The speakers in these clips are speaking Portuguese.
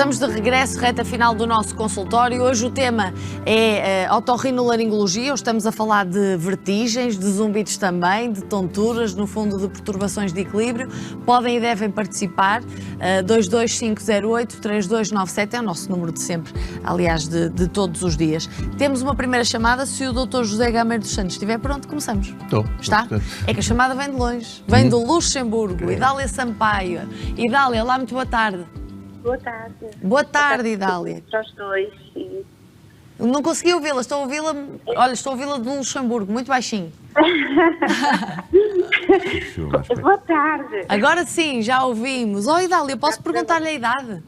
Estamos de regresso, reta final do nosso consultório. Hoje o tema é otorrinolaringologia. Estamos a falar de vertigens, de zumbidos também, de tonturas, no fundo de perturbações de equilíbrio. Podem e devem participar. 22508-3297 é o nosso número de sempre, aliás, de todos os dias. Temos uma primeira chamada. Se o Dr. José Gameiro dos Santos estiver pronto, começamos. Estou. Está? É que a chamada vem de longe. Vem do Luxemburgo. Idália Sampaio. Idália, olá, muito boa tarde. Boa tarde. Boa tarde, Idália. Para os dois, sim. Não consegui ouvi-la, estou a ouvi-la do Luxemburgo, muito baixinho. Boa tarde. Agora sim, já ouvimos. Oh, Idália, posso perguntar-lhe a idade?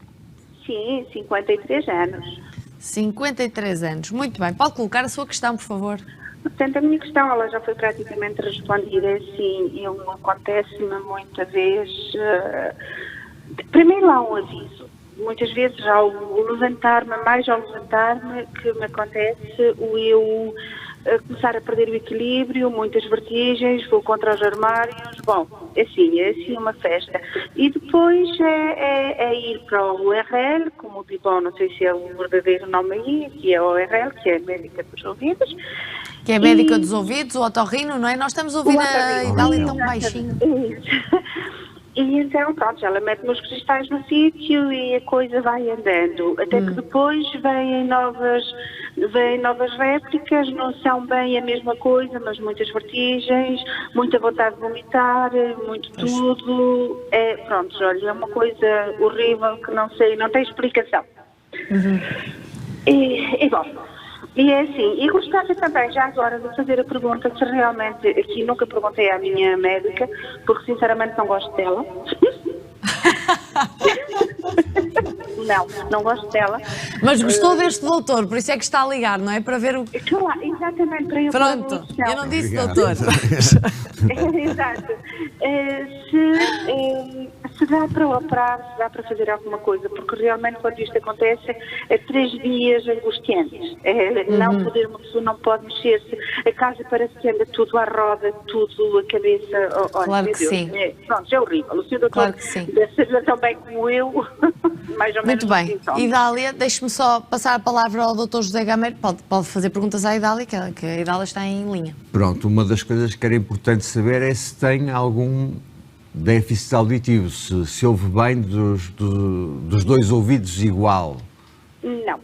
Sim, 53 anos. 53 anos, muito bem. Pode colocar a sua questão, por favor. Portanto, a minha questão ela já foi praticamente respondida. Sim, acontece-me muita vez. Primeiro há um aviso. Muitas vezes ao levantar-me, que me acontece o eu começar a perder o equilíbrio, muitas vertigens, vou contra os armários. Bom, é assim uma festa. E depois é ir para o URL, como bom, não sei se é o verdadeiro nome aí, que é o URL, que é a médica dos ouvidos. Que é a médica dos ouvidos, o otorrino, não é? Nós estamos a ouvir a Idália tão baixinho. E então, pronto, ela mete meus cristais no sítio e a coisa vai andando. Até que depois vêm novas réplicas, não são bem a mesma coisa, mas muitas vertigens, muita vontade de vomitar, muito tudo. Pronto, olha, é uma coisa horrível que não sei, não tem explicação. E bom, e é assim, e gostava também já agora de fazer a pergunta se realmente, aqui nunca perguntei à minha médica, porque sinceramente não gosto dela. Não gosto dela. Mas gostou deste doutor, por isso é que está a ligar, não é? Para ver o... Claro, exatamente, para eu... Pronto, eu não disse doutor. Exato. Se dá para operar, se dá para fazer alguma coisa, porque realmente quando isto acontece é 3 dias angustiantes. Não poder, uma pessoa não pode mexer-se, a casa parece que anda tudo à roda, tudo, a cabeça... Claro que sim. Pronto, é horrível. O senhor doutor claro que sim. deve ser tão bem como eu, mais ou menos. Muito bem. Idália, deixe-me só passar a palavra ao Dr. José Gameiro. Pode fazer perguntas à Idália, que a Idália está em linha. Pronto, uma das coisas que era importante saber é se tem algum déficit auditivo, se ouve bem dos dois ouvidos igual. Não.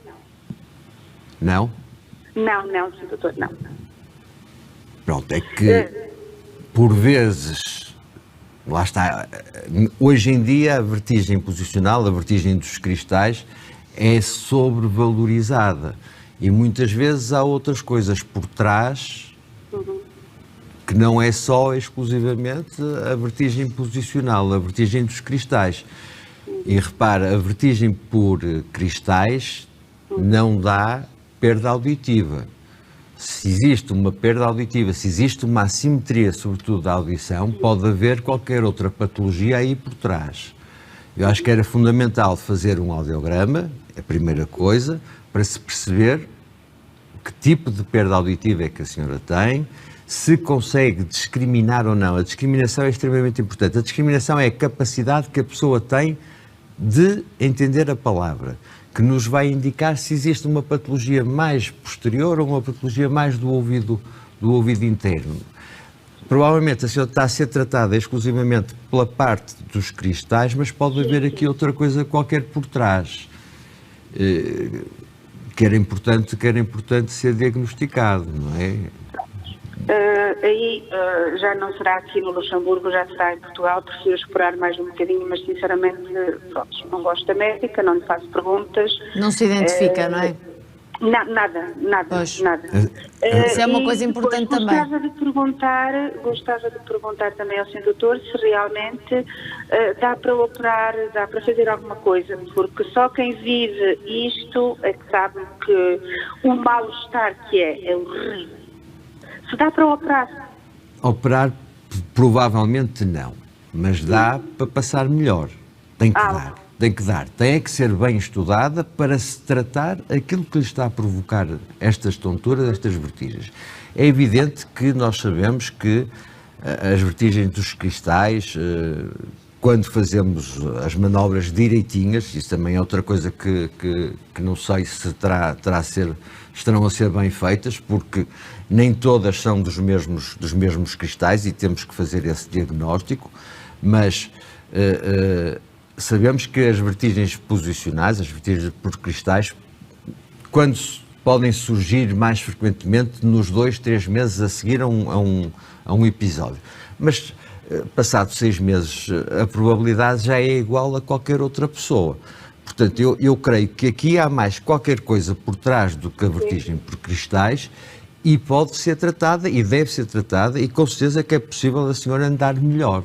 Não? Não, senhor doutor, não. Pronto, é que por vezes, lá está, hoje em dia a vertigem posicional, a vertigem dos cristais é sobrevalorizada e muitas vezes há outras coisas por trás que não é só exclusivamente a vertigem posicional, a vertigem dos cristais. E repara, a vertigem por cristais não dá perda auditiva. Se existe uma perda auditiva, se existe uma assimetria, sobretudo da audição, pode haver qualquer outra patologia aí por trás. Eu acho que era fundamental fazer um audiograma, a primeira coisa, para se perceber que tipo de perda auditiva é que a senhora tem, se consegue discriminar ou não. A discriminação é extremamente importante. A discriminação é a capacidade que a pessoa tem de entender a palavra, que nos vai indicar se existe uma patologia mais posterior ou uma patologia mais do ouvido interno. Provavelmente a senhora está a ser tratada exclusivamente pela parte dos cristais, mas pode haver aqui outra coisa qualquer por trás, que era importante ser diagnosticado, não é? Já não será aqui no Luxemburgo, já será em Portugal, prefiro esperar mais um bocadinho, mas sinceramente, pronto, não gosto da médica, não lhe faço perguntas. Não se identifica, não é? Nada. Isso é uma coisa importante também. Gostava de perguntar também ao Sr. Doutor se realmente dá para operar, dá para fazer alguma coisa, porque só quem vive isto é que sabe que o mal-estar que é horrível. Se dá para operar? Operar, provavelmente não, mas dá para passar melhor. Tem que dar. Tem que ser bem estudada para se tratar aquilo que lhe está a provocar estas tonturas, estas vertigens. É evidente que nós sabemos que as vertigens dos cristais quando fazemos as manobras direitinhas, isso também é outra coisa que não sei se estarão a ser bem feitas, porque nem todas são dos mesmos cristais e temos que fazer esse diagnóstico, mas sabemos que as vertigens posicionais, as vertigens por cristais, quando podem surgir mais frequentemente nos 2-3 meses a seguir a um episódio. Mas passados 6 meses, a probabilidade já é igual a qualquer outra pessoa. Portanto, eu creio que aqui há mais qualquer coisa por trás do que a vertigem por cristais e pode ser tratada e deve ser tratada e com certeza que é possível a senhora andar melhor.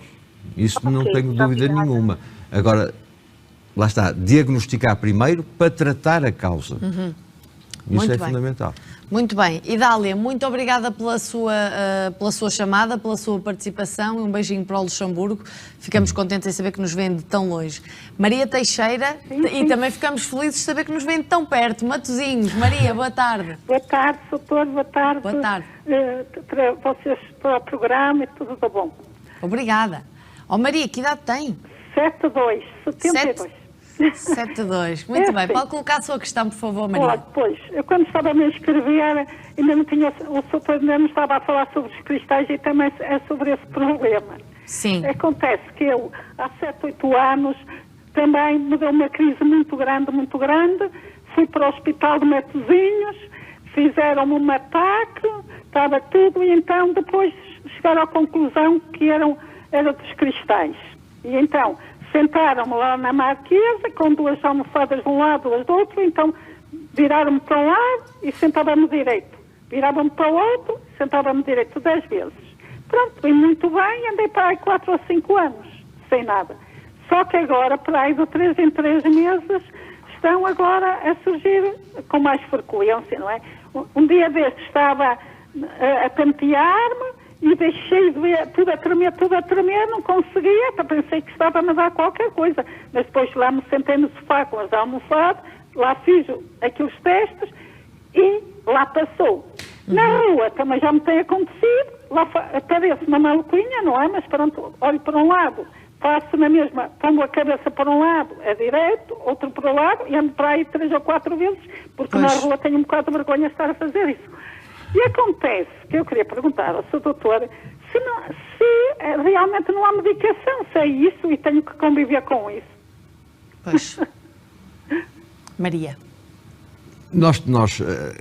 Isso não tenho dúvida nenhuma. Agora, lá está, diagnosticar primeiro para tratar a causa. Isso é fundamental. Muito bem. Idália, muito obrigada pela sua chamada, pela sua participação e um beijinho para o Luxemburgo. Ficamos contentes em saber que nos vêm de tão longe. Maria Teixeira, e também ficamos felizes de saber que nos vêm de tão perto. Matosinhos, Maria, boa tarde. Boa tarde, doutor, boa tarde. Boa tarde. Para vocês, para o programa e tudo de bom. Obrigada. Oh Maria, que idade tem? 72. 72. Muito bem. Pode colocar a sua questão, por favor, Maria. Pois, eu quando estava a me inscrever, ainda não tinha, o doutor ainda não estava a falar sobre os cristais e também é sobre esse problema. Sim. Acontece que eu, há 7-8 anos, também me deu uma crise muito grande, fui para o hospital de Matosinhos, fizeram-me um ataque, estava tudo, e então depois chegaram à conclusão que era dos cristais. E então sentaram-me lá na marquesa, com 2 almofadas de um lado, 2 do outro, então viraram-me para um lado e sentavam-me direito. Viravam-me para o outro, sentavam-me direito 10 vezes. Pronto, e muito bem, andei para aí 4 ou 5 anos, sem nada. Só que agora, para aí de 3 em 3 meses, estão agora a surgir com mais frequência, não é? Um dia destes estava a pentear-me, e deixei de ver tudo a tremer, não conseguia, até pensei que estava a me dar qualquer coisa. Mas depois lá me sentei no sofá com as almofadas, lá fiz aqueles testes e lá passou. Na rua também já me tem acontecido, lá aparece uma maluquinha, não é? Mas pronto, olho para um lado, passo na mesma, pongo a cabeça para um lado, é direito, outro para o lado, e ando para aí 3 ou 4 vezes, porque na rua tenho um bocado de vergonha de estar a fazer isso. E acontece que eu queria perguntar ao Sr. Doutor se realmente não há medicação, se é isso e tenho que conviver com isso. Pois. Maria.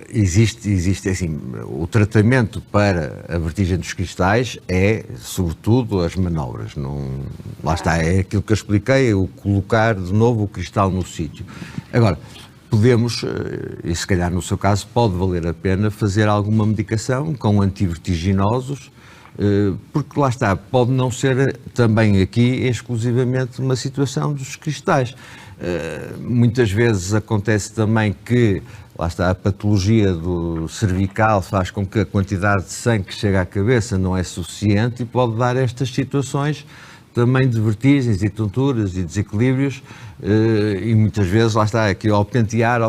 Existe assim, o tratamento para a vertigem dos cristais é, sobretudo, as manobras. Lá está, é aquilo que eu expliquei, o colocar de novo o cristal no sítio. Agora, podemos, e se calhar no seu caso pode valer a pena, fazer alguma medicação com antivertiginosos, porque lá está, pode não ser também aqui exclusivamente uma situação dos cristais. Muitas vezes acontece também que, lá está, a patologia do cervical faz com que a quantidade de sangue que chega à cabeça não é suficiente e pode dar estas situações também de vertigens e tonturas e desequilíbrios, e muitas vezes, lá está, aqui ao pentear,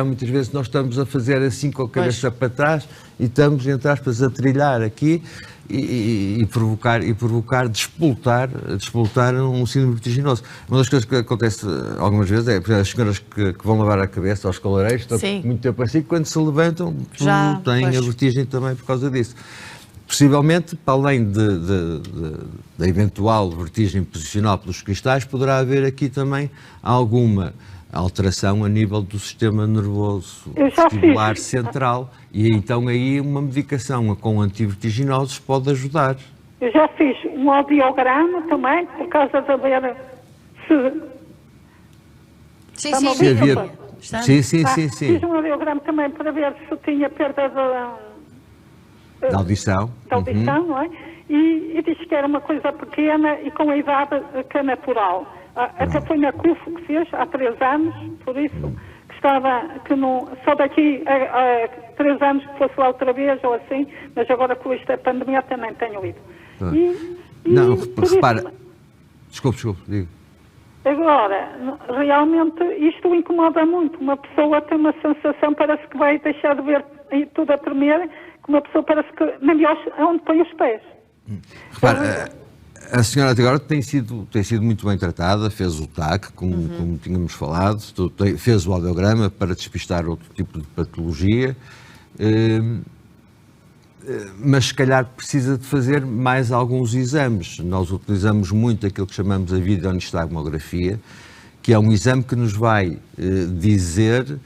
muitas vezes nós estamos a fazer assim com a cabeça para trás e estamos, entre aspas, a trilhar aqui e provocar despoltar um síndrome vertiginoso. Uma das coisas que acontece algumas vezes é, por exemplo, as senhoras que vão lavar a cabeça aos colareiros, estão muito tempo assim, quando se levantam, têm a vertigem também por causa disso. Possivelmente, para além da eventual vertigem posicional pelos cristais, poderá haver aqui também alguma alteração a nível do sistema nervoso vestibular central e então aí uma medicação com antivertiginosos pode ajudar. Eu já fiz um audiograma também, por causa de haver... Sim. Fiz um audiograma também para ver se tinha perda da audição. Não é? E disse que era uma coisa pequena e com a idade que é natural. Até foi na CUF que fez, há 3 anos, por isso, que não, só daqui a 3 anos que fosse lá outra vez ou assim, mas agora com esta pandemia também tenho ido. Repara, desculpe, diga. Agora, realmente isto incomoda muito. Uma pessoa tem uma sensação, parece que vai deixar de ver tudo a tremer, que uma pessoa parece que nem vê onde põe os pés. Repara, A senhora até agora tem sido muito bem tratada, fez o TAC, como tínhamos falado, fez o audiograma para despistar outro tipo de patologia, mas se calhar precisa de fazer mais alguns exames. Nós utilizamos muito aquilo que chamamos a videonistagmografia, que é um exame que nos vai dizer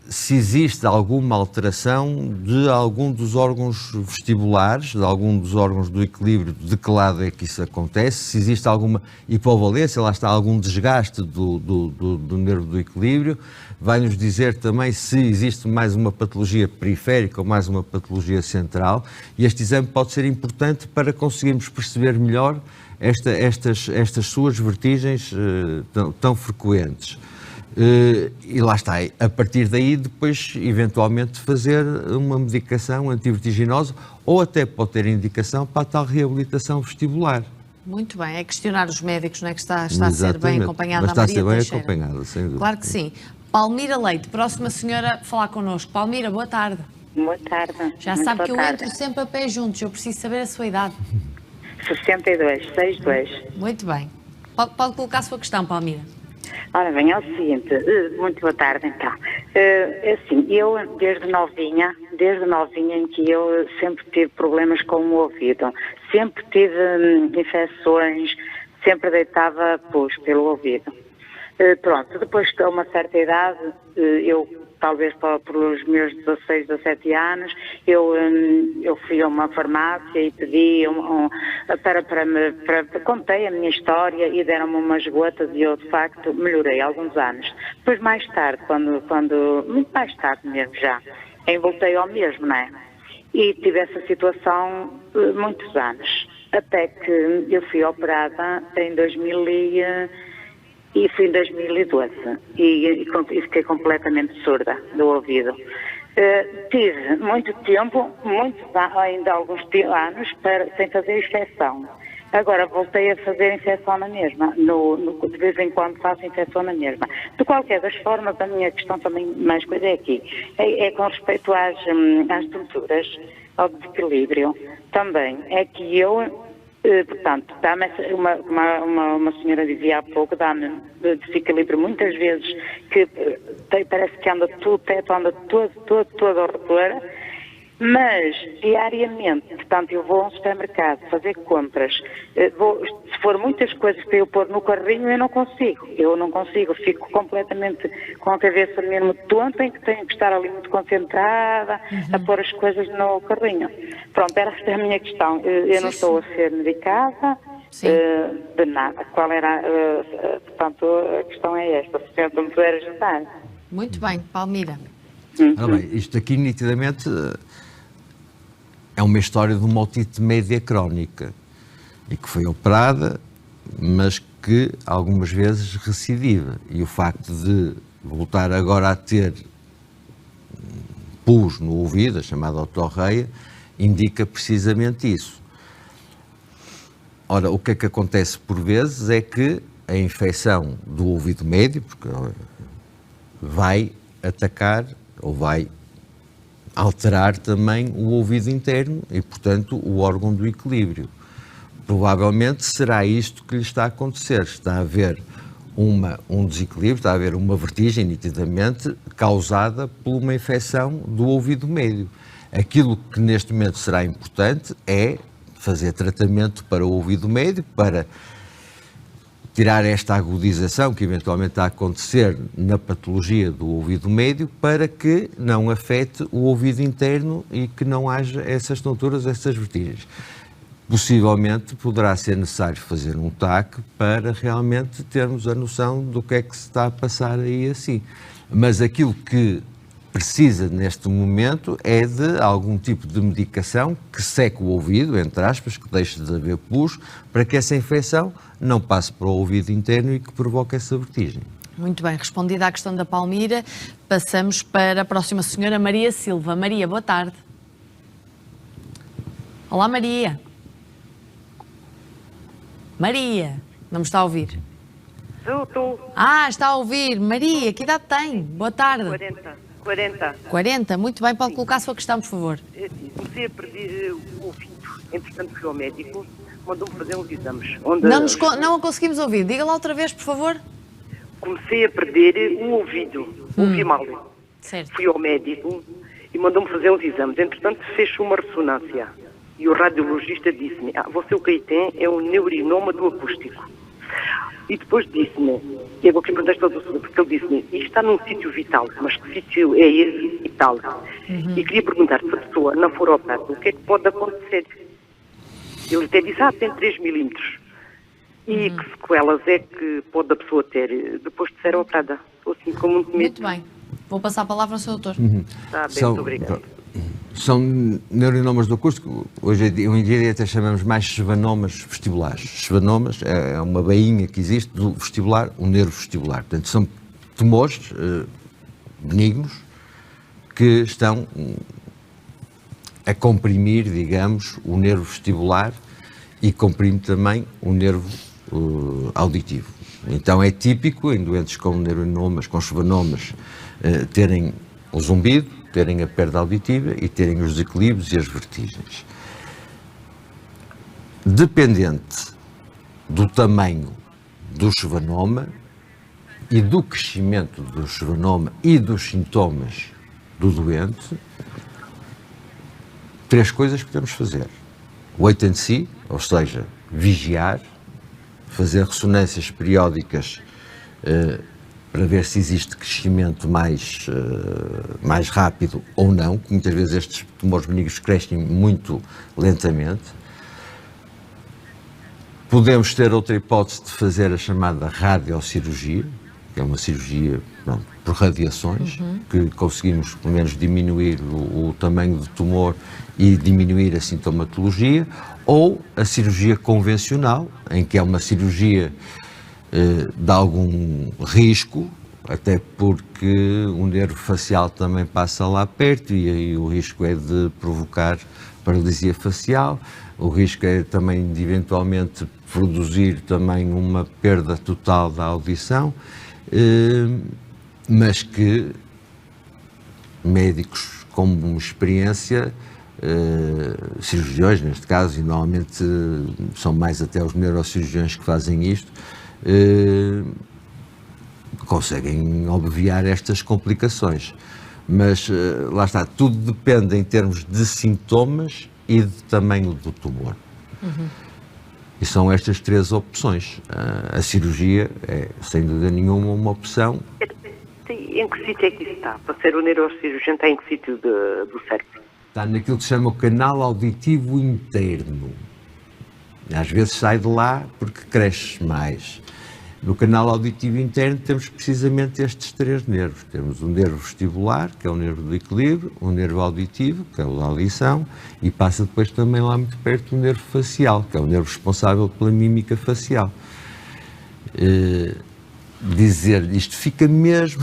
se existe alguma alteração de algum dos órgãos vestibulares, de algum dos órgãos do equilíbrio, de que lado é que isso acontece, se existe alguma hipovalência, lá está algum desgaste do nervo do equilíbrio, vai-nos dizer também se existe mais uma patologia periférica ou mais uma patologia central, e este exame pode ser importante para conseguirmos perceber melhor estas suas vertigens tão frequentes. E lá está, a partir daí depois eventualmente fazer uma medicação antivertiginosa ou até pode ter indicação para a tal reabilitação vestibular. Muito bem, é questionar os médicos, não é, que está a ser bem acompanhada a Maria Teixeira. Está a ser bem acompanhada, sem dúvida. Claro que sim. Palmira Leite, próxima senhora a falar connosco. Palmira, boa tarde. Boa tarde. Já muito sabe que eu tarde. entro sempre a pé juntos, eu preciso saber a sua idade. 62. Muito bem. Pode colocar a sua questão, Palmira. Ora bem, é o seguinte, muito boa tarde então. É assim, eu desde novinha em que eu sempre tive problemas com o ouvido, sempre tive infecções, sempre deitava pus pelo ouvido. Pronto, depois de uma certa idade, eu talvez pelos meus 16, 17 anos, eu fui a uma farmácia e pedi contei a minha história e deram-me umas gotas e eu de facto melhorei há alguns anos. Depois mais tarde, muito mais tarde mesmo já, voltei ao mesmo, não é? E tive essa situação muitos anos, até que eu fui operada em 2012 e fiquei completamente surda do ouvido. Tive muito tempo, ainda alguns anos, sem fazer infecção. Agora voltei a fazer infecção na mesma, de vez em quando faço infecção na mesma. De qualquer das formas, a minha questão também, mais coisa é aqui, é com respeito às tonturas, ao desequilíbrio. Também é que eu... portanto, dá-me uma senhora dizia há pouco, dá-me desequilíbrio muitas vezes, que parece que anda tudo, o teto anda todo ao redor, mas diariamente, portanto, eu vou a um supermercado fazer compras, se for muitas coisas para eu pôr no carrinho, eu não consigo, fico completamente com a cabeça mesmo tonta, em que tenho que estar ali muito concentrada a pôr as coisas no carrinho. Pronto, era esta a minha questão. Eu não estou a ser medicada de nada. Qual era, portanto, a questão é esta, se sempre me puder ajudar. Muito bem, Palmira. Ora bem, isto aqui nitidamente é uma história de uma otite média crónica e que foi operada, mas que algumas vezes recidiva. E o facto de voltar agora a ter pus no ouvido, a chamada otorreia, indica precisamente isso. Ora, o que é que acontece por vezes é que a infecção do ouvido médio, porque vai atacar ou vai alterar também o ouvido interno e, portanto, o órgão do equilíbrio. Provavelmente será isto que lhe está a acontecer. Está a haver um desequilíbrio, está a haver uma vertigem, nitidamente, causada por uma infecção do ouvido médio. Aquilo que neste momento será importante é fazer tratamento para o ouvido médio, para tirar esta agudização que eventualmente está a acontecer na patologia do ouvido médio, para que não afete o ouvido interno e que não haja essas tonturas, essas vertigens. Possivelmente poderá ser necessário fazer um TAC para realmente termos a noção do que é que se está a passar aí assim. Mas aquilo que precisa neste momento é de algum tipo de medicação que seque o ouvido, entre aspas, que deixe de haver pus, para que essa infecção não passe para o ouvido interno e que provoque essa vertigem. Muito bem, respondida à questão da Palmira, passamos para a próxima senhora, Maria Silva. Maria, boa tarde. Olá, Maria. Maria, não me está a ouvir? Estou. Ah, está a ouvir. Maria, que idade tem? Boa tarde. 40. 40, muito bem, pode colocar a sua questão, por favor. Comecei a perder o ouvido, entretanto fui ao médico, mandou-me fazer uns exames. Onde Não a conseguimos ouvir. Diga lá outra vez, por favor. comecei a perder o ouvido. Ouvi mal. Certo. Fui ao médico e mandou-me fazer uns exames. Entretanto, fez uma ressonância. E o radiologista disse-me, você o que aí tem é um neurinoma do acústico. E depois disse-me, e agora que perguntaste ao doutor, porque ele disse-me, isto está num sítio vital, mas que sítio é esse vital? E queria perguntar, se a pessoa não for operada, o que é que pode acontecer? Ele até disse, tem 3 milímetros. E que sequelas é que pode a pessoa ter depois de ser operada? Estou assim com muito medo. Muito bem. Vou passar a palavra ao Sr. Doutor. Está bem, muito obrigado. São neurinomas do acústico, hoje em dia até chamamos mais schwannomas vestibulares. Schwannomas é uma bainha que existe do vestibular, o nervo vestibular. Portanto, são tumores benignos que estão a comprimir, digamos, o nervo vestibular e comprime também o nervo auditivo. Então é típico em doentes com neurinomas, com schwannomas, terem o zumbido, terem a perda auditiva e terem os desequilíbrios e as vertigens. Dependente do tamanho do schwannoma e do crescimento do schwannoma e dos sintomas do doente, 3 coisas podemos fazer. Wait and see, ou seja, vigiar, fazer ressonâncias periódicas para ver se existe crescimento mais rápido ou não, que muitas vezes estes tumores benignos crescem muito lentamente. Podemos ter outra hipótese de fazer a chamada radiocirurgia, que é uma cirurgia por radiações, que conseguimos pelo menos diminuir o tamanho do tumor e diminuir a sintomatologia, ou a cirurgia convencional, em que é uma cirurgia de algum risco, até porque o nervo facial também passa lá perto e aí o risco é de provocar paralisia facial, o risco é também de eventualmente produzir também uma perda total da audição, mas que médicos com experiência, cirurgiões neste caso, e normalmente são mais até os neurocirurgiões que fazem isto, conseguem obviar estas complicações. Mas lá está, tudo depende em termos de sintomas e de tamanho do tumor. E são estas 3 opções. A cirurgia é, sem dúvida nenhuma, uma opção. Em que sítio é que isso está? Para ser o neurocirurgião está em que sítio do cérebro? Está naquilo que se chama o canal auditivo interno. Às vezes sai de lá porque cresce mais. No canal auditivo interno temos precisamente estes 3 nervos. Temos o nervo vestibular, que é o nervo do equilíbrio, o nervo auditivo, que é o da audição, e passa depois também lá muito perto o nervo facial, que é o nervo responsável pela mímica facial. Dizer isto fica mesmo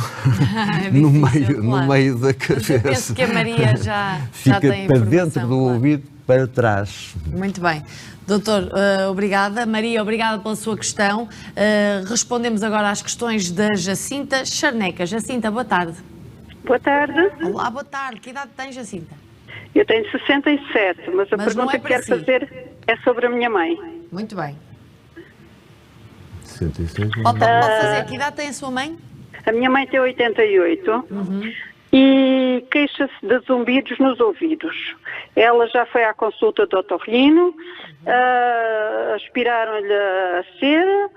difícil, no meio da cabeça. Eu penso que a Maria já fica tem para informação, dentro do claro. ouvido, para trás. Muito bem. Doutor, obrigada. Maria, obrigada pela sua questão. Respondemos agora às questões da Jacinta Charneca. Jacinta, boa tarde. Boa tarde. Olá, boa tarde. Que idade tem, Jacinta? Eu tenho 67, mas a Mas não pergunta é que quero para si. fazer é sobre a minha mãe. Muito bem. 66. Pode fazer. Que idade tem a sua mãe? A minha mãe tem 88 e queixa-se de zumbidos nos ouvidos. Ela já foi à consulta do otorrino, aspiraram-lhe a cera,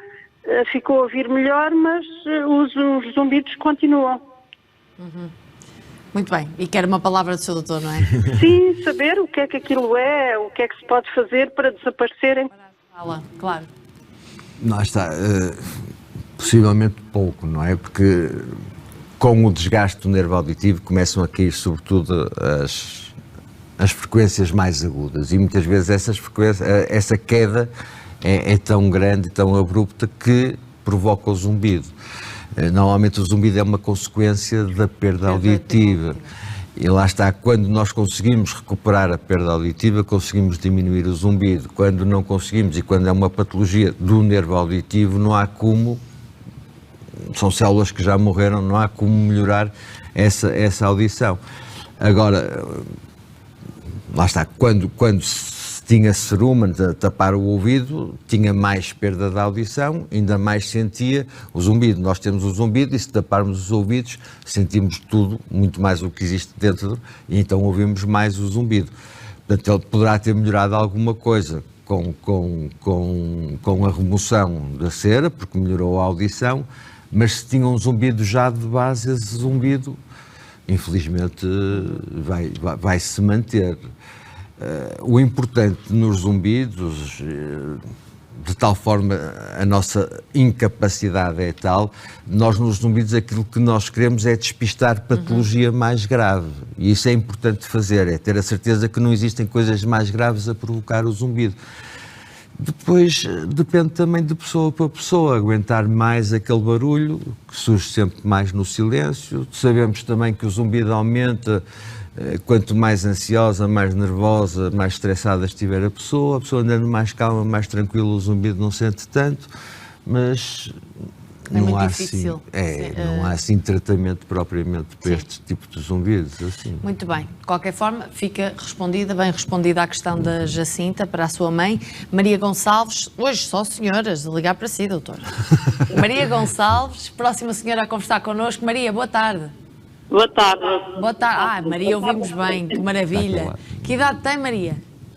ficou a ouvir melhor, mas os zumbidos continuam. Muito bem. E quer uma palavra do seu doutor, não é? Sim, saber o que é que aquilo é, o que é que se pode fazer para desaparecerem. Fala, claro. Lá está, possivelmente pouco, não é? Porque com o desgaste do nervo auditivo começam a cair sobretudo as frequências mais agudas e muitas vezes essa queda é tão grande, tão abrupta que provoca o zumbido. Normalmente o zumbido é uma consequência da perda auditiva. E lá está, quando nós conseguimos recuperar a perda auditiva, conseguimos diminuir o zumbido. Quando não conseguimos e quando é uma patologia do nervo auditivo, não há como, são células que já morreram, não há como melhorar essa audição. Agora, lá está, quando tinha cerumen a tapar o ouvido, tinha mais perda de audição, ainda mais sentia o zumbido. Nós temos o zumbido e se taparmos os ouvidos sentimos tudo, muito mais o que existe dentro, e então ouvimos mais o zumbido. Portanto, ele poderá ter melhorado alguma coisa com a remoção da cera, porque melhorou a audição, mas se tinha um zumbido já de base, esse zumbido, infelizmente, vai se manter. O importante nos zumbidos, de tal forma a nossa incapacidade é tal, nós nos zumbidos aquilo que nós queremos é despistar patologia mais grave. E isso é importante fazer, é ter a certeza que não existem coisas mais graves a provocar o zumbido. Depois depende também de pessoa para pessoa, aguentar mais aquele barulho, que surge sempre mais no silêncio. Sabemos também que o zumbido aumenta quanto mais ansiosa, mais nervosa, mais estressada estiver a pessoa andando mais calma, mais tranquila, o zumbido não sente tanto, mas não há difícil. Não há assim tratamento propriamente para este tipo de zumbidos. Assim. Muito bem. De qualquer forma, fica bem respondida a questão da Jacinta para a sua mãe. Maria Gonçalves, hoje só senhoras, a ligar para si, doutor. Maria Gonçalves, próxima senhora a conversar connosco. Maria, boa tarde. Boa tarde. Boa tarde. Maria, ouvimos bem, que maravilha. Que idade tem, Maria?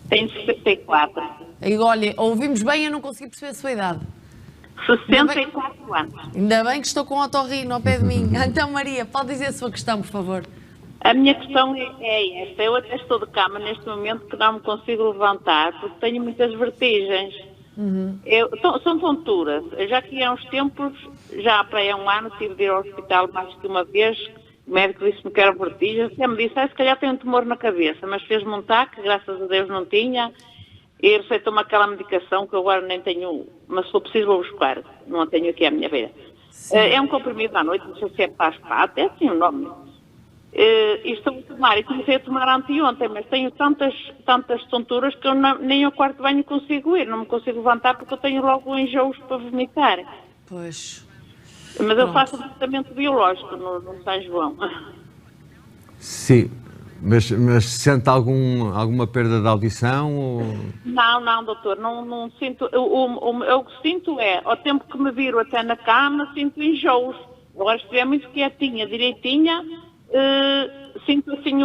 Tenho 64. E olha, ouvimos bem, eu não consegui perceber a sua idade. 64 anos. Ainda bem que estou com o otorrino ao pé de mim. Então, Maria, pode dizer a sua questão, por favor. A minha questão é esta. Eu até estou de cama neste momento que não me consigo levantar porque tenho muitas vertigens. São tonturas. Eu já que há uns tempos, já para aí há um ano, tive de ir ao hospital mais que uma vez. O médico disse-me que era vertigem. Até me disse, se calhar tem um tumor na cabeça, mas fez-me um TAC, graças a Deus não tinha. E receitou-me aquela medicação que eu agora nem tenho, mas se for preciso vou buscar. Não a tenho aqui à minha beira. É um comprimido à noite, não sei se é para as patas, é assim o nome. E estou a tomar, e comecei a tomar anteontem, mas tenho tantas tonturas que eu nem ao quarto banho consigo ir, não me consigo levantar porque eu tenho logo enjoos para vomitar. Pois. Mas eu faço um tratamento biológico no São João. Sim, mas sente alguma perda de audição? Ou... Não, doutor, não sinto. O que sinto é, ao tempo que me viro até na cama, sinto enjoos. Agora, se estiver muito quietinha, direitinha, sinto assim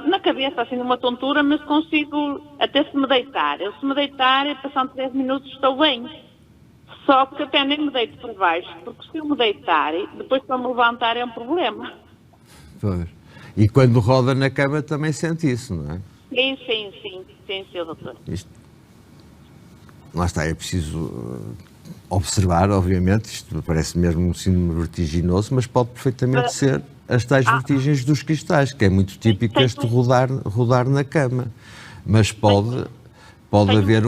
na cabeça, assim, uma tontura, mas consigo até se me deitar. Se me deitar, passando 10 minutos, estou bem. Só que até nem me deito para baixo, porque se eu me deitar, depois para me levantar é um problema. Pois. E quando roda na cama também sente isso, não é? Sim, doutor. Lá está, é preciso observar, obviamente, isto parece mesmo um síndrome vertiginoso, mas pode perfeitamente ser as tais vertigens dos cristais, que é muito típico este rodar na cama. Mas pode haver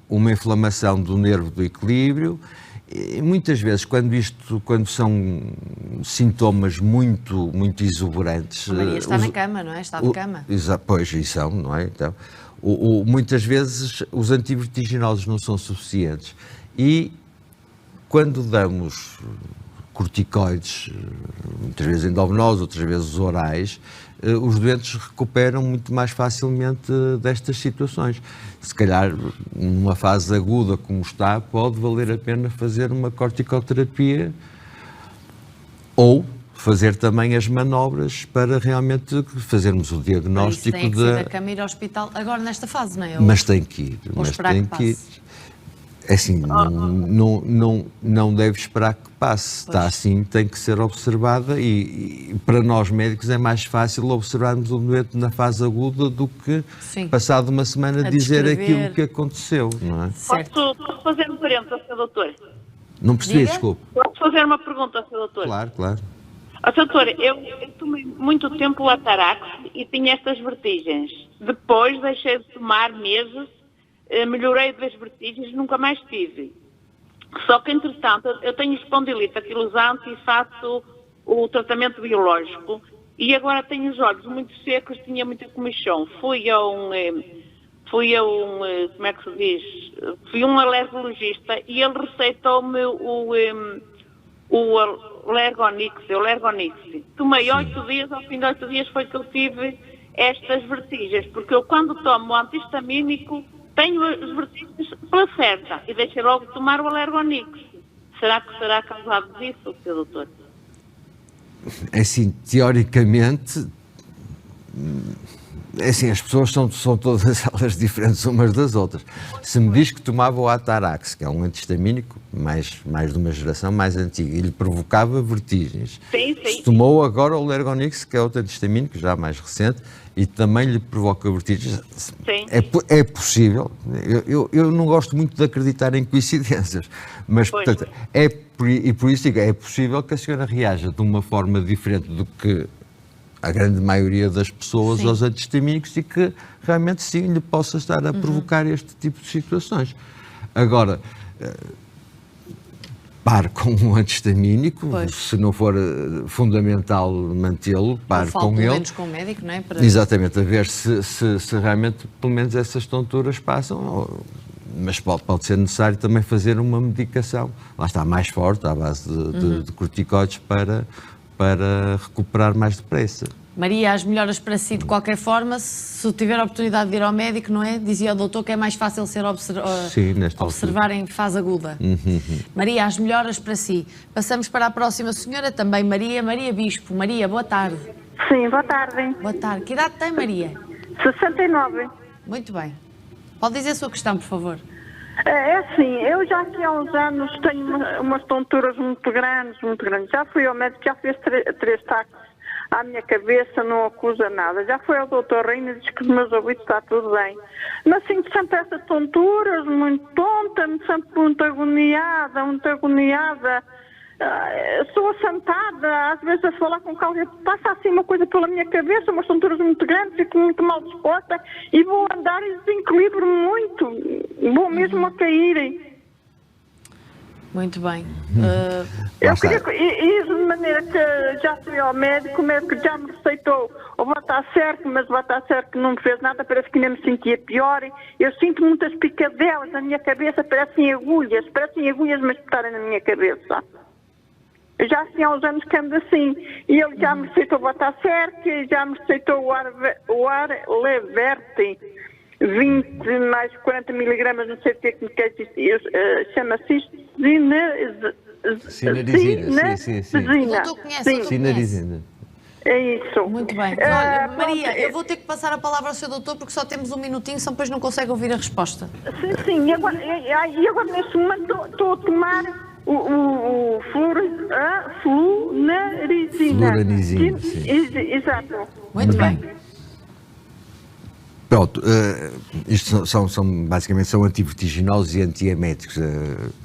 uma inflamação do nervo do equilíbrio. E muitas vezes, quando são sintomas muito exuberantes... A Maria está na cama, não é? Está de cama. Pois, e são, não é? Então, muitas vezes os antivertiginosos não são suficientes. E quando damos corticoides, muitas vezes endovenosos, outras vezes orais, os doentes recuperam muito mais facilmente destas situações. Se calhar, numa fase aguda como está, pode valer a pena fazer uma corticoterapia ou fazer também as manobras para realmente fazernos o diagnóstico tem que sair da cama e ir ao hospital agora nesta fase, não é? Mas tem que ir. É assim, não deve esperar que passe. Está assim, tem que ser observada e para nós médicos é mais fácil observarmos o doente na fase aguda do que, passado uma semana, dizer aquilo que aconteceu, não é? Posso fazer uma pergunta, Sr. Doutor? Não percebi, desculpe. Posso fazer uma pergunta, Sr. Doutor? Claro. Doutor, eu tomei muito tempo o Atarax e tinha estas vertigens. Depois deixei de tomar meses. Melhorei das vertigens, nunca mais tive. Só que, entretanto, eu tenho espondilite anquilosante e faço o tratamento biológico e agora tenho os olhos muito secos, tinha muita comichão. Fui a um, como é que se diz? Fui a um alergologista e ele receitou-me o Lergonix. Tomei 8 dias, ao fim de 8 dias foi que eu tive estas vertigens, porque eu quando tomo o antihistamínico tenho as vertigens pela certa e deixei logo de tomar o alergonix. Será que será causado disso, Sr. Doutor? Assim, teoricamente, assim, as pessoas são todas elas diferentes umas das outras. Se me diz que tomava o Atarax, que é um antihistamínico mais de uma geração mais antiga, e lhe provocava vertigens. Sim. Se tomou agora o Lergonix, que é outro antihistamínico, já mais recente, e também lhe provoca vertigens. Sim. É possível. Eu não gosto muito de acreditar em coincidências, mas, portanto, por isso digo, é possível que a senhora reaja de uma forma diferente do que a grande maioria das pessoas aos antihistamínicos e que realmente sim lhe possa estar a provocar este tipo de situações. Agora, pare com um antihistamínico, se não for fundamental mantê-lo, pare com ele. Pelo menos com o médico, não é? Exatamente, a ver se realmente pelo menos essas tonturas passam, mas pode ser necessário também fazer uma medicação, lá está, mais forte, à base de corticoides para recuperar mais depressa. Maria, as melhoras para si de qualquer forma, se tiver a oportunidade de ir ao médico, não é? Dizia o doutor que é mais fácil ser observar em fase aguda. Maria, as melhoras para si. Passamos para a próxima senhora também, Maria Bispo. Maria, boa tarde. Sim, boa tarde. Boa tarde. Que idade tem, Maria? 69. Muito bem. Pode dizer a sua questão, por favor. É assim, eu já aqui há uns anos tenho umas tonturas muito grandes. Já fui ao médico, já fiz 3 taques à minha cabeça, não acusa nada. Já foi ao doutor Reina, diz que os meus ouvidos está tudo bem. Mas sinto sempre essas tonturas, muito tonta, me sinto muito agoniada. Sou assentada, às vezes a falar com calma, passa assim uma coisa pela minha cabeça, umas tonturas muito grandes, fico muito mal disposta e vou andar e desequilibro muito, vou mesmo a cair. Muito bem. Eu queria, e de maneira que já fui ao médico, o médico já me receitou o Batacerc, mas o Batacerc não me fez nada, parece que ainda me sentia pior. Eu sinto muitas picadelas na minha cabeça, parecem agulhas, mas espetarem na minha cabeça. Já assim há uns anos que ando assim. E ele já me receitou o Batacerc, já me receitou o Arleverte, 20 mais 40 miligramas, não sei o que quer dizer, chama-se isto, Sinarizina. Sinarizina. É isso. Muito bem. Olha, Maria, eu vou ter que passar a palavra ao seu doutor porque só temos um minutinho, só depois não consegue ouvir a resposta. Sim. E agora neste momento estou a tomar o flunarizina. Flunarizina, Exato. Muito bem. Pronto, isto basicamente são antivertiginosos e antieméticos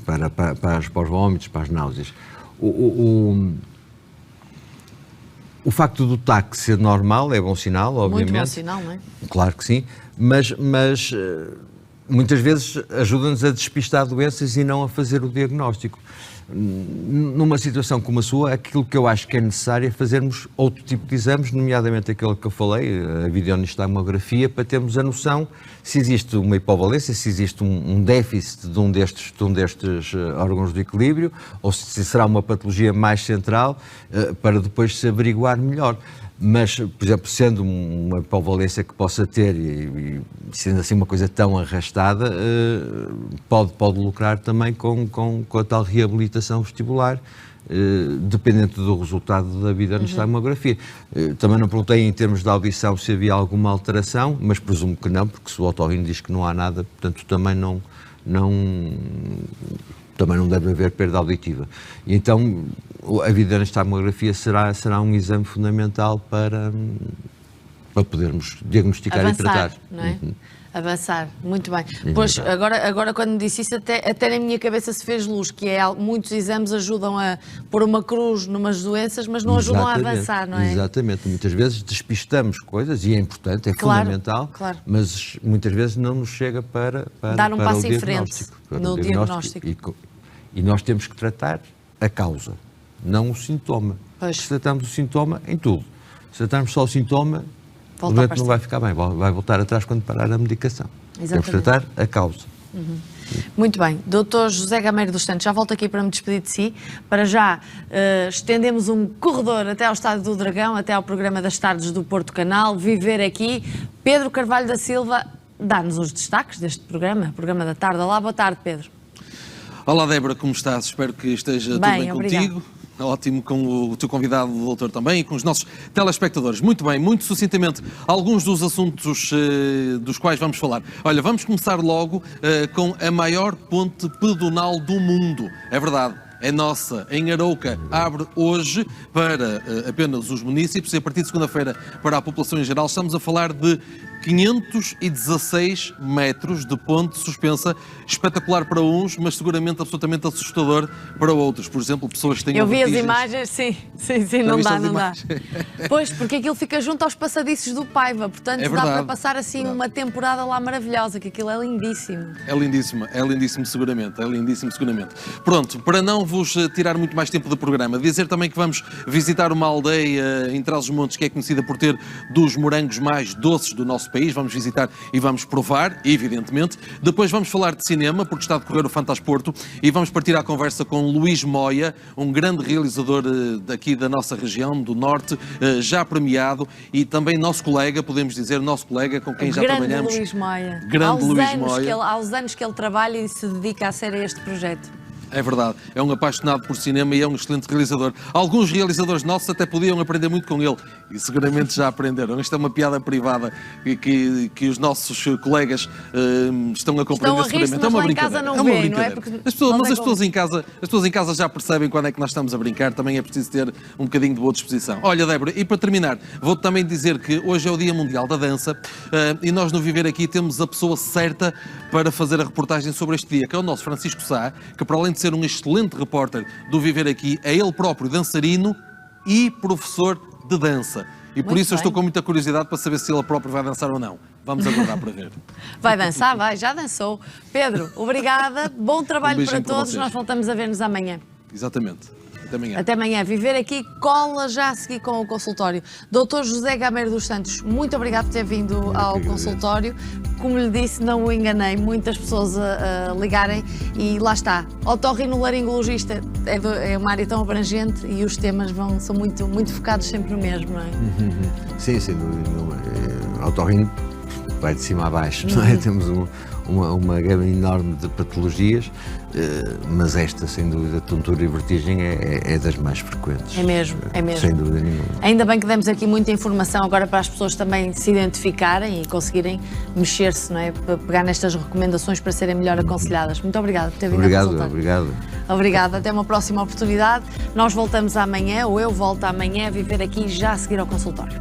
para os vômitos, para as náuseas. O facto do TAC ser normal é bom sinal, obviamente. Muito bom sinal, não é? Claro que sim, mas muitas vezes ajuda-nos a despistar doenças e não a fazer o diagnóstico. Numa situação como a sua, aquilo que eu acho que é necessário é fazermos outro tipo de exames, nomeadamente aquele que eu falei, a videonistagmografia, para termos a noção se existe uma hipovalência, se existe um déficit de um destes órgãos do equilíbrio, ou se será uma patologia mais central, para depois se averiguar melhor. Mas, por exemplo, sendo uma hipovalência que possa ter e sendo assim uma coisa tão arrastada, pode lucrar também com a tal reabilitação vestibular, dependente do resultado da videonistagmografia. Também não perguntei em termos de audição se havia alguma alteração, mas presumo que não, porque se o otorrino diz que não há nada, portanto também não deve haver perda auditiva. E então a videonistagmografia será um exame fundamental para podermos diagnosticar e tratar. Não é? Avançar, muito bem. Pois, agora quando me disse isso, até na minha cabeça se fez luz, que é muitos exames ajudam a pôr uma cruz numas doenças, mas não ajudam a avançar, não é? Exatamente. Muitas vezes despistamos coisas, e é importante, é fundamental, mas muitas vezes não nos chega para dar um passo em frente no diagnóstico. E nós temos que tratar a causa, não o sintoma. Se tratamos o sintoma em tudo. Se tratarmos só o sintoma, o doente não vai ficar bem, vai voltar atrás quando parar a medicação. Exatamente. Temos que tratar a causa. Muito bem. Dr. José Gameiro dos Santos, já volto aqui para me despedir de si. Para já, estendemos um corredor até ao Estádio do Dragão, até ao programa das tardes do Porto Canal, Viver Aqui. Pedro Carvalho da Silva, dá-nos os destaques deste programa, programa da tarde. Olá, boa tarde, Pedro. Olá, Débora, como estás? Espero que esteja tudo bem contigo. Ótimo, com o teu convidado, o doutor, também, e com os nossos telespectadores. Muito bem, muito sucintamente, alguns dos assuntos dos quais vamos falar. Olha, vamos começar logo com a maior ponte pedonal do mundo. É verdade. É nossa, em Arouca, abre hoje para apenas os munícipes e a partir de segunda-feira para a população em geral. Estamos a falar de 516 metros de ponte suspensa, espetacular para uns, mas seguramente absolutamente assustador para outros. Por exemplo, pessoas que têm vertigens. Eu vi as imagens, sim, não dá. Pois, porque aquilo fica junto aos passadiços do Paiva, portanto dá para passar assim uma temporada lá maravilhosa, que aquilo é lindíssimo. É lindíssimo seguramente, Pronto, para não vos tirar muito mais tempo do programa, dizer também que vamos visitar uma aldeia em Trás-os-Montes que é conhecida por ter dos morangos mais doces do nosso país. Vamos visitar e vamos provar, evidentemente. Depois vamos falar de cinema, porque está a decorrer o Fantasporto, e vamos partir à conversa com Luís Moia, um grande realizador daqui da nossa região, do Norte, já premiado, e também nosso colega, podemos dizer, com quem já trabalhamos. Luís Moia. Grande Luís Moia. Há uns anos que ele trabalha e se dedica a ser a este projeto. É verdade, é um apaixonado por cinema e é um excelente realizador. Alguns realizadores nossos até podiam aprender muito com ele e seguramente já aprenderam. Isto é uma piada privada que os nossos colegas estão a compreender seguramente. É uma brincadeira. Não é? Mas as pessoas em casa já percebem quando é que nós estamos a brincar, também é preciso ter um bocadinho de boa disposição. Olha, Débora, e para terminar, vou-te também dizer que hoje é o Dia Mundial da Dança e nós no Viver Aqui temos a pessoa certa para fazer a reportagem sobre este dia, que é o nosso Francisco Sá, que para além de ser um excelente repórter do Viver Aqui, é ele próprio dançarino e professor de dança. E por isso eu estou com muita curiosidade para saber se ele próprio vai dançar ou não. Vamos aguardar para ver. Vai dançar? Vai, já dançou. Pedro, obrigada, bom trabalho para todos, nós voltamos a ver-nos amanhã. Exatamente. Até amanhã. Até amanhã. Viver Aqui, cola já a seguir com o consultório. Dr. José Gameiro dos Santos, muito obrigado por ter vindo ao consultório. Como lhe disse, não o enganei, muitas pessoas a ligarem e lá está. Otorrinolaringologista é uma área tão abrangente e os temas são muito, muito focados sempre no mesmo, não é? Sim, sem dúvida. Otorrino vai de cima a baixo, não é? Temos uma gama enorme de patologias, mas esta, sem dúvida, tontura e vertigem é das mais frequentes. É mesmo. Sem dúvida nenhuma. Ainda bem que demos aqui muita informação agora para as pessoas também se identificarem e conseguirem mexer-se, não é? Para pegar nestas recomendações para serem melhor aconselhadas. Muito obrigada por ter vindo ao consultório. Obrigado. Até uma próxima oportunidade. Nós voltamos amanhã, ou eu volto amanhã a Viver Aqui já a seguir ao consultório.